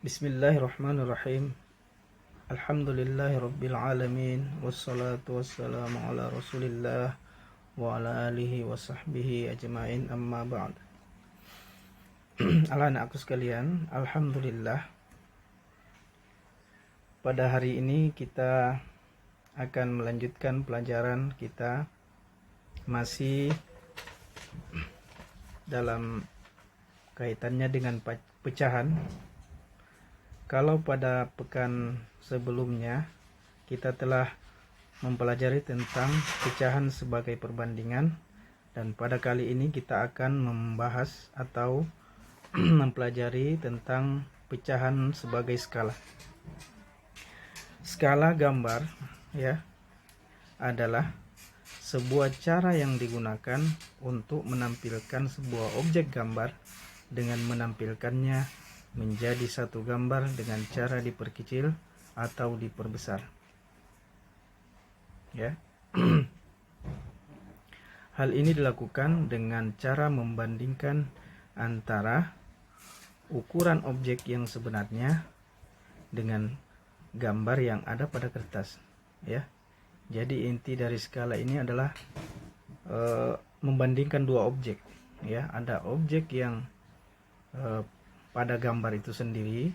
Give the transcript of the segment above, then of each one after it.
Bismillahirrahmanirrahim. Alhamdulillahirabbil alamin wassalatu wassalamu ala Rasulillah wa ala alihi wa sahbihi ajmain, amma ba'd. Anak-anakku sekalian, alhamdulillah pada hari ini kita akan melanjutkan pelajaran kita masih dalam kaitannya dengan pecahan. Kalau pada pekan sebelumnya kita telah mempelajari tentang pecahan sebagai perbandingan, dan pada kali ini kita akan membahas atau mempelajari tentang pecahan sebagai skala. Skala gambar adalah sebuah cara yang digunakan untuk menampilkan sebuah objek gambar dengan menampilkannya menjadi satu gambar dengan cara diperkecil atau diperbesar. Hal ini dilakukan dengan cara membandingkan antara ukuran objek yang sebenarnya dengan gambar yang ada pada kertas. Jadi inti dari skala ini adalah membandingkan dua objek. Ada objek yang pada gambar itu sendiri,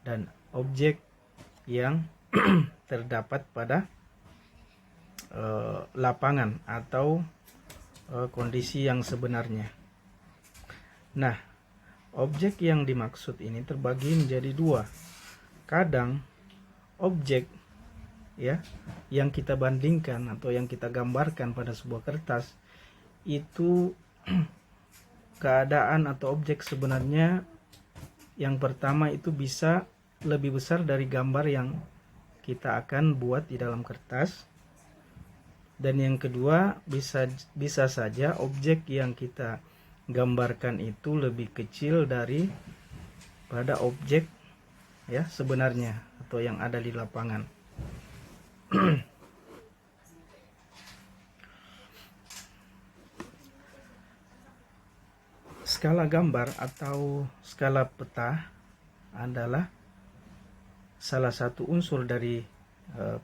dan objek yang terdapat pada lapangan atau kondisi yang sebenarnya. Nah, objek yang dimaksud ini terbagi menjadi dua. Kadang objek yang kita bandingkan atau yang kita gambarkan pada sebuah kertas itu keadaan atau objek sebenarnya yang pertama itu bisa lebih besar dari gambar yang kita akan buat di dalam kertas, dan yang kedua bisa saja objek yang kita gambarkan itu lebih kecil dari pada objek sebenarnya atau yang ada di lapangan. Skala gambar atau skala peta adalah salah satu unsur dari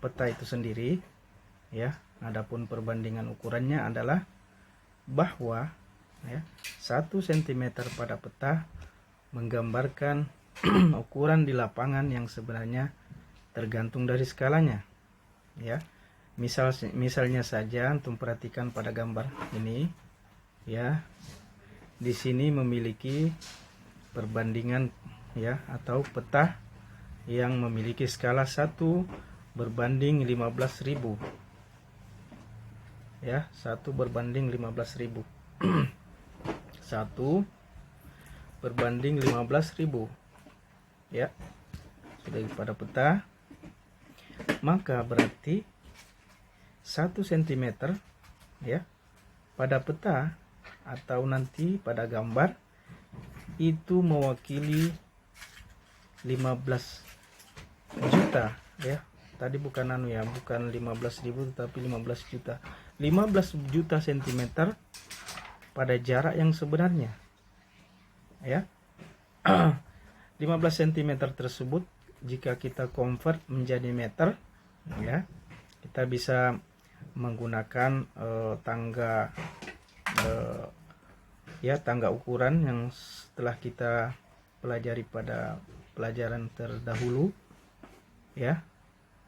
peta itu sendiri. Adapun perbandingan ukurannya adalah bahwa 1 cm pada peta menggambarkan ukuran di lapangan yang sebenarnya tergantung dari skalanya. Misalnya saja antum perhatikan pada gambar ini, di sini memiliki perbandingan atau peta yang memiliki skala 1 berbanding 15.000. 1 berbanding 15.000. 1 berbanding 15.000. Sudah pada peta, maka berarti 1 cm pada peta atau nanti pada gambar itu mewakili 15 juta. Tadi bukan bukan 15.000 tetapi 15 juta. 15 juta cm pada jarak yang sebenarnya. 15 cm tersebut jika kita convert menjadi meter, kita bisa menggunakan tangga ukuran yang setelah kita pelajari pada pelajaran terdahulu.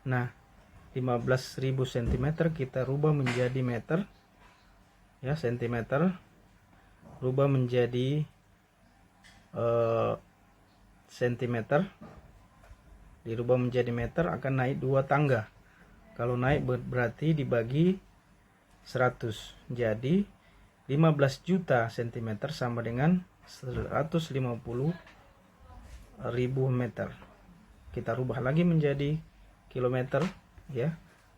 Nah, 15.000 cm kita rubah menjadi meter, cm rubah menjadi cm, dirubah menjadi meter, akan naik 2 tangga. Kalau naik berarti dibagi 100, jadi 15 juta cm sama dengan 150.000 meter. Kita rubah lagi menjadi kilometer,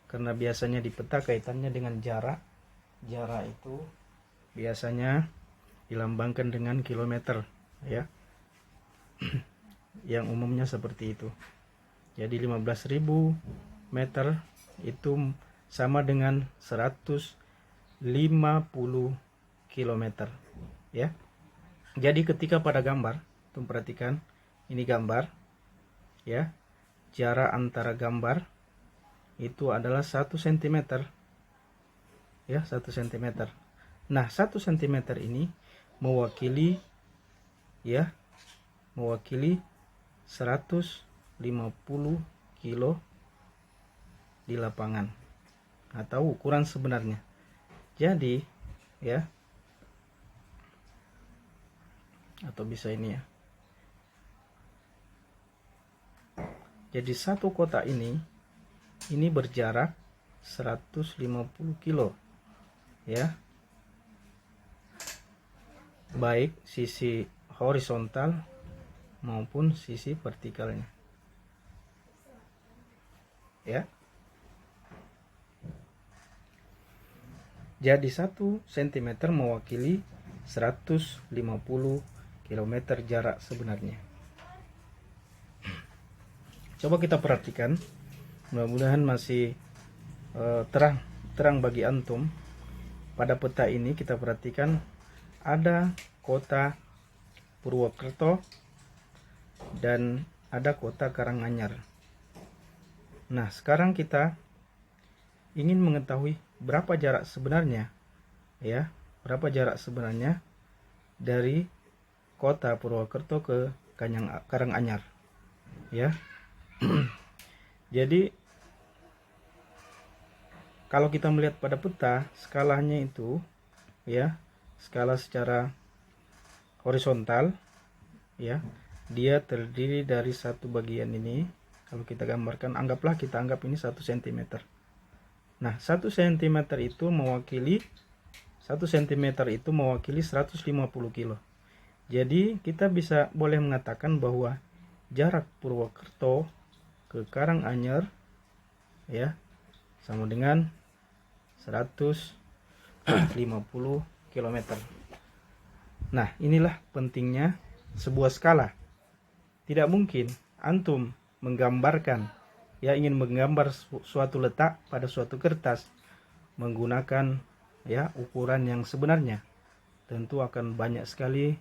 karena biasanya di peta kaitannya dengan jarak. Jarak itu biasanya dilambangkan dengan kilometer, yang umumnya seperti itu. Jadi 15.000 meter itu sama dengan 150 kilometer. Jadi ketika pada gambar, perhatikan ini gambar ya, jarak antara gambar itu adalah 1 cm ya, 1 cm. Nah 1 cm ini mewakili ya, mewakili 150 kilo di lapangan atau ukuran sebenarnya. Jadi ya, atau bisa ini ya, jadi satu kotak ini berjarak 150 kilo ya, baik sisi horizontal maupun sisi vertikalnya ya. Jadi 1 cm mewakili 150 km jarak sebenarnya. Coba kita perhatikan, mudah-mudahan masih terang bagi antum. Pada peta ini kita perhatikan ada kota Purwokerto dan ada kota Karanganyar. Nah sekarang kita ingin mengetahui berapa jarak sebenarnya ya, berapa jarak sebenarnya dari kota Purwokerto ke Karanganyar ya. Jadi kalau kita melihat pada peta, skalanya itu ya, skala secara horizontal ya, dia terdiri dari satu bagian ini. Kalau kita gambarkan, kita anggap ini 1 cm. Nah 1 cm itu mewakili 150 kilo. Jadi kita boleh mengatakan bahwa jarak Purwokerto ke Karanganyar ya sama dengan 150 km. Nah inilah pentingnya sebuah skala. Tidak mungkin antum menggambarkan ya, ingin menggambar suatu letak pada suatu kertas menggunakan ya ukuran yang sebenarnya. Tentu akan banyak sekali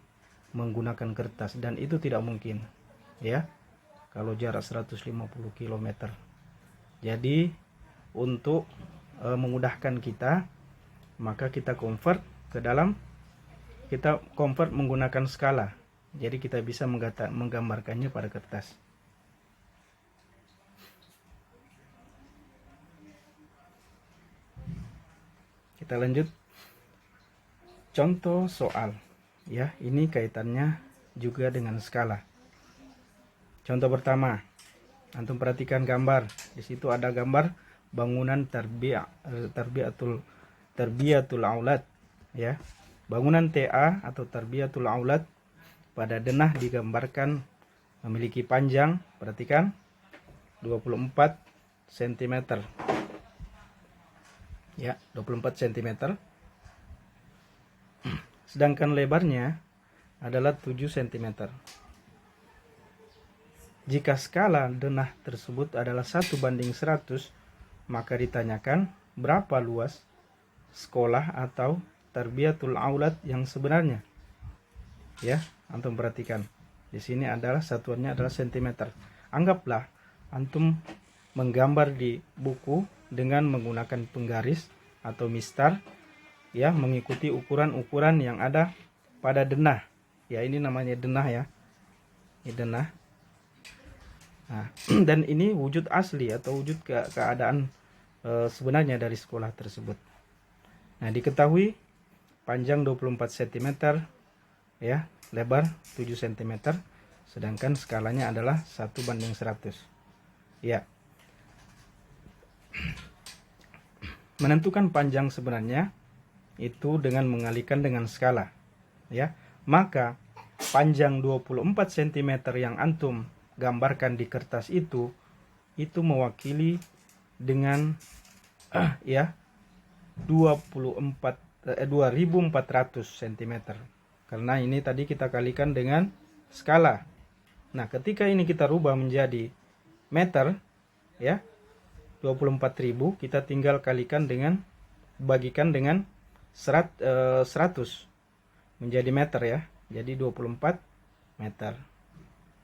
menggunakan kertas dan itu tidak mungkin ya kalau jarak 150 km. Jadi untuk memudahkan kita, maka kita convert menggunakan skala. Jadi kita bisa menggambarkannya pada kertas. Kita lanjut contoh soal ya, ini kaitannya juga dengan skala. Contoh pertama, antum perhatikan gambar. Di situ ada gambar bangunan Tarbiyatul Aulad ya. Bangunan TA atau Tarbiyatul Aulad pada denah digambarkan memiliki panjang, perhatikan, 24 cm ya, 24 cm. Sedangkan lebarnya adalah 7 cm. Jika skala denah tersebut adalah 1:100, maka ditanyakan berapa luas sekolah atau Tarbiyatul Aulad yang sebenarnya. Ya, antum perhatikan. Di sini adalah satuannya adalah cm. Anggaplah antum menggambar di buku dengan menggunakan penggaris atau mistar ya, mengikuti ukuran-ukuran yang ada pada denah. Ya, ini namanya denah ya. Ini denah. Nah, dan ini wujud asli atau wujud keadaan sebenarnya dari sekolah tersebut. Nah, diketahui panjang 24 cm ya, lebar 7 cm, sedangkan skalanya adalah 1:100. Ya. Menentukan panjang sebenarnya itu dengan mengalihkan dengan skala ya. Maka panjang 24 cm yang antum gambarkan di kertas itu mewakili dengan ya 2400 cm. Karena ini tadi kita kalikan dengan skala. Nah, ketika ini kita rubah menjadi meter ya, 24.000 kita tinggal kalikan dengan, bagikan dengan 100 menjadi meter ya. Jadi 24 meter.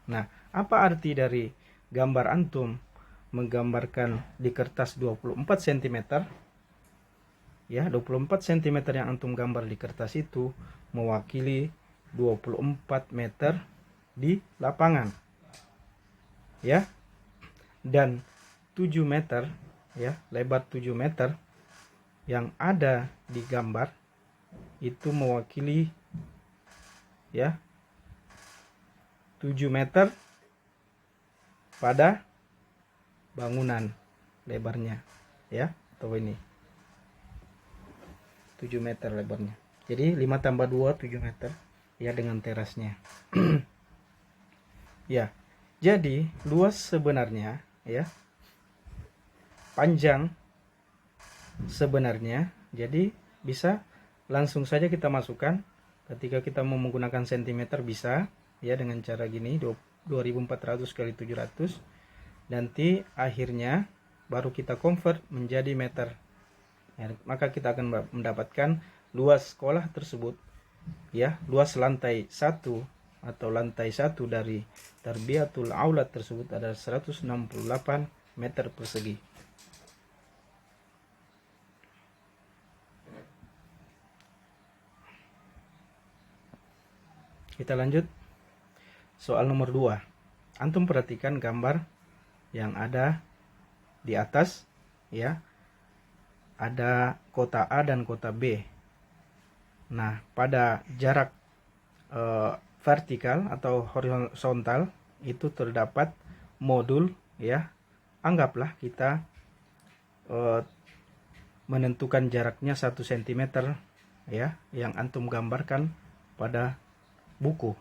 Nah, apa arti dari gambar antum menggambarkan di kertas 24 cm? Ya, 24 cm yang antum gambar di kertas itu mewakili 24 meter di lapangan. Ya. Dan 7 meter, ya, lebar 7 meter yang ada di gambar itu mewakili, ya, 7 meter pada bangunan lebarnya, ya, atau ini 7 meter lebarnya. Jadi 5 tambah 2 7 meter, ya, dengan terasnya. Ya, jadi luas sebenarnya, ya, panjang sebenarnya, jadi bisa langsung saja kita masukkan ketika kita mau menggunakan sentimeter, bisa, ya, dengan cara gini, 2400 kali 700. Nanti akhirnya baru kita convert menjadi meter, ya, maka kita akan mendapatkan luas sekolah tersebut, ya, luas lantai 1 atau lantai 1 dari Tarbiyatul Aulad tersebut adalah 168 meter persegi. Kita lanjut soal nomor 2. Antum perhatikan gambar yang ada di atas, ya. Ada kota A dan kota B. Nah, pada jarak vertikal atau horizontal itu terdapat modul, ya. Anggaplah kita menentukan jaraknya 1 cm, ya, yang antum gambarkan pada buku,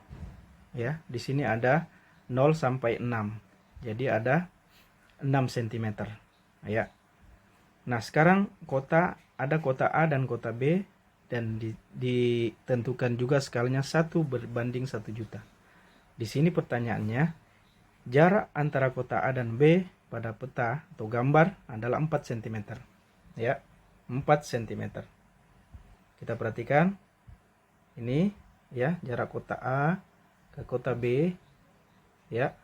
ya. Di sini ada 0 sampai 6. Jadi ada 6 cm, ya. Nah, sekarang ada kota A dan kota B, dan ditentukan juga skalanya 1 berbanding 1 juta. Di sini pertanyaannya, jarak antara kota A dan B pada peta atau gambar adalah 4 cm. Ya, 4 cm. Kita perhatikan ini, ya, jarak kota A ke kota B, ya,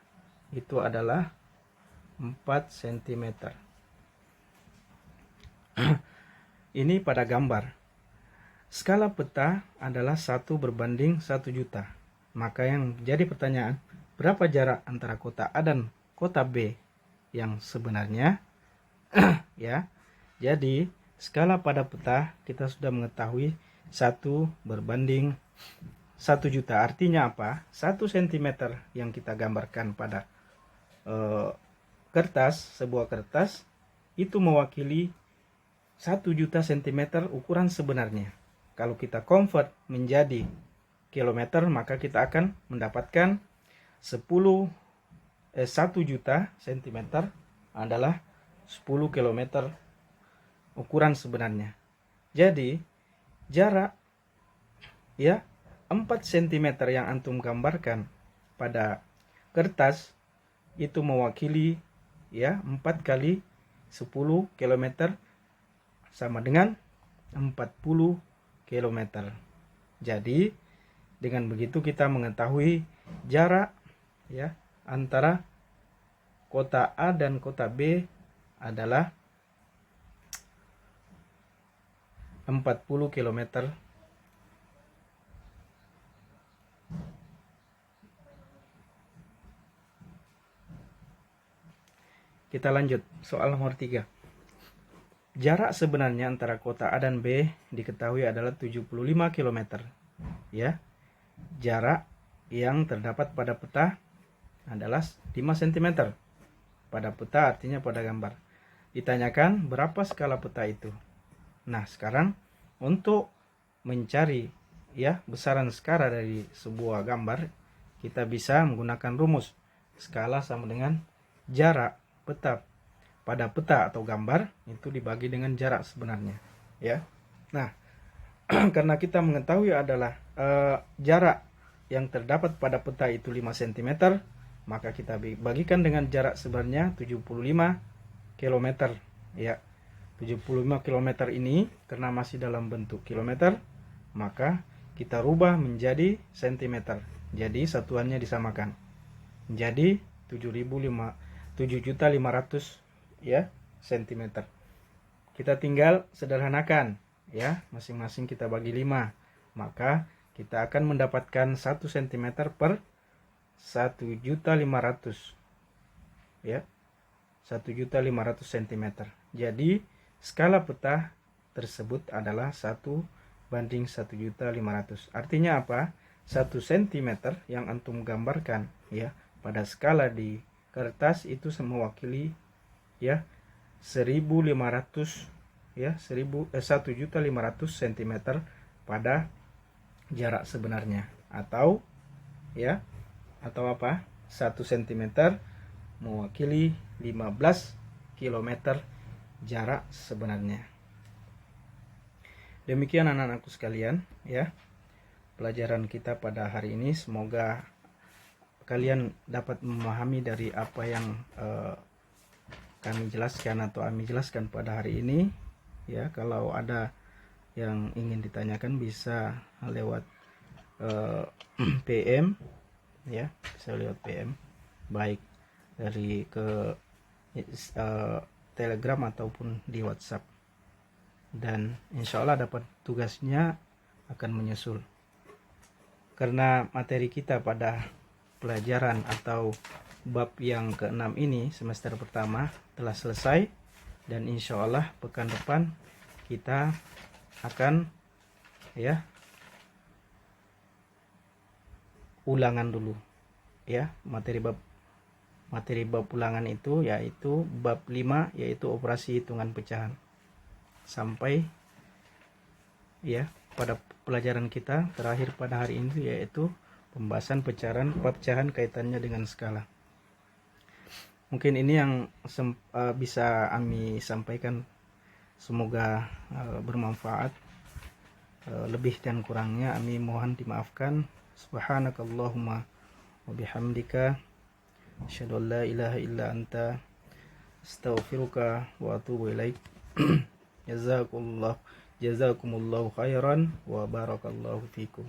itu adalah 4 cm. Ini pada gambar. Skala peta adalah 1 berbanding 1 juta. Maka yang jadi pertanyaan, berapa jarak antara kota A dan kota B yang sebenarnya? Ya. Jadi, skala pada peta kita sudah mengetahui 1 berbanding 1 juta. Artinya apa? 1 cm yang kita gambarkan pada sebuah kertas itu mewakili 1 juta cm ukuran sebenarnya. Kalau kita convert menjadi kilometer, maka kita akan mendapatkan 1 juta cm adalah 10 km ukuran sebenarnya. Jadi jarak, ya, 4 cm yang antum gambarkan pada kertas itu mewakili, ya, 4 kali 10 km sama dengan 40 km. Jadi dengan begitu kita mengetahui jarak, ya, antara kota A dan kota B adalah 40 km. Kita lanjut soal nomor 3. Jarak sebenarnya antara kota A dan B diketahui adalah 75 km. Ya. Jarak yang terdapat pada peta adalah 5 cm. Pada peta artinya pada gambar. Ditanyakan berapa skala peta itu. Nah, sekarang untuk mencari, ya, besaran skala dari sebuah gambar, kita bisa menggunakan rumus. Skala sama dengan jarak peta pada peta atau gambar itu dibagi dengan jarak sebenarnya, ya. Nah, karena kita mengetahui adalah jarak yang terdapat pada peta itu 5 cm, maka kita bagikan dengan jarak sebenarnya 75 km, ya. 75 km ini karena masih dalam bentuk kilometer, maka kita rubah menjadi cm. Jadi satuannya disamakan. menjadi 7.500 ya cm. Kita tinggal sederhanakan ya, masing-masing kita bagi 5, maka kita akan mendapatkan 1 cm per 1.500 ya, 1.500 cm. Jadi skala peta tersebut adalah 1:1.500. Artinya apa? 1 cm yang antum gambarkan ya pada skala di kertas itu mewakili ya 1.500 ya 1.500 cm pada jarak sebenarnya, atau ya atau apa? 1 cm mewakili 15 km jarak sebenarnya. Demikian anak-anakku sekalian ya, pelajaran kita pada hari ini. Semoga kalian dapat memahami dari apa yang kami jelaskan atau Ami jelaskan pada hari ini ya. Kalau ada yang ingin ditanyakan bisa lewat PM ya, bisa lewat PM baik dari ke Telegram ataupun di WhatsApp, dan insya Allah dapat tugasnya akan menyusul. Karena materi kita pada pelajaran atau bab yang ke-6 ini semester pertama telah selesai, dan insya Allah pekan depan kita akan ya ulangan dulu ya, materi bab ulangan itu yaitu bab 5 yaitu operasi hitungan pecahan, sampai ya pada pelajaran kita terakhir pada hari ini yaitu pembahasan pecahan kaitannya dengan skala. Mungkin ini yang bisa Ami sampaikan, semoga bermanfaat. Lebih dan kurangnya Ami mohon dimaafkan. Subhanakallahumma wa bihamdika asyhadu an la ilaha illa anta astaghfiruka wa atubu ilaik. Jazakumullahu khairan wa barakallahu fikum.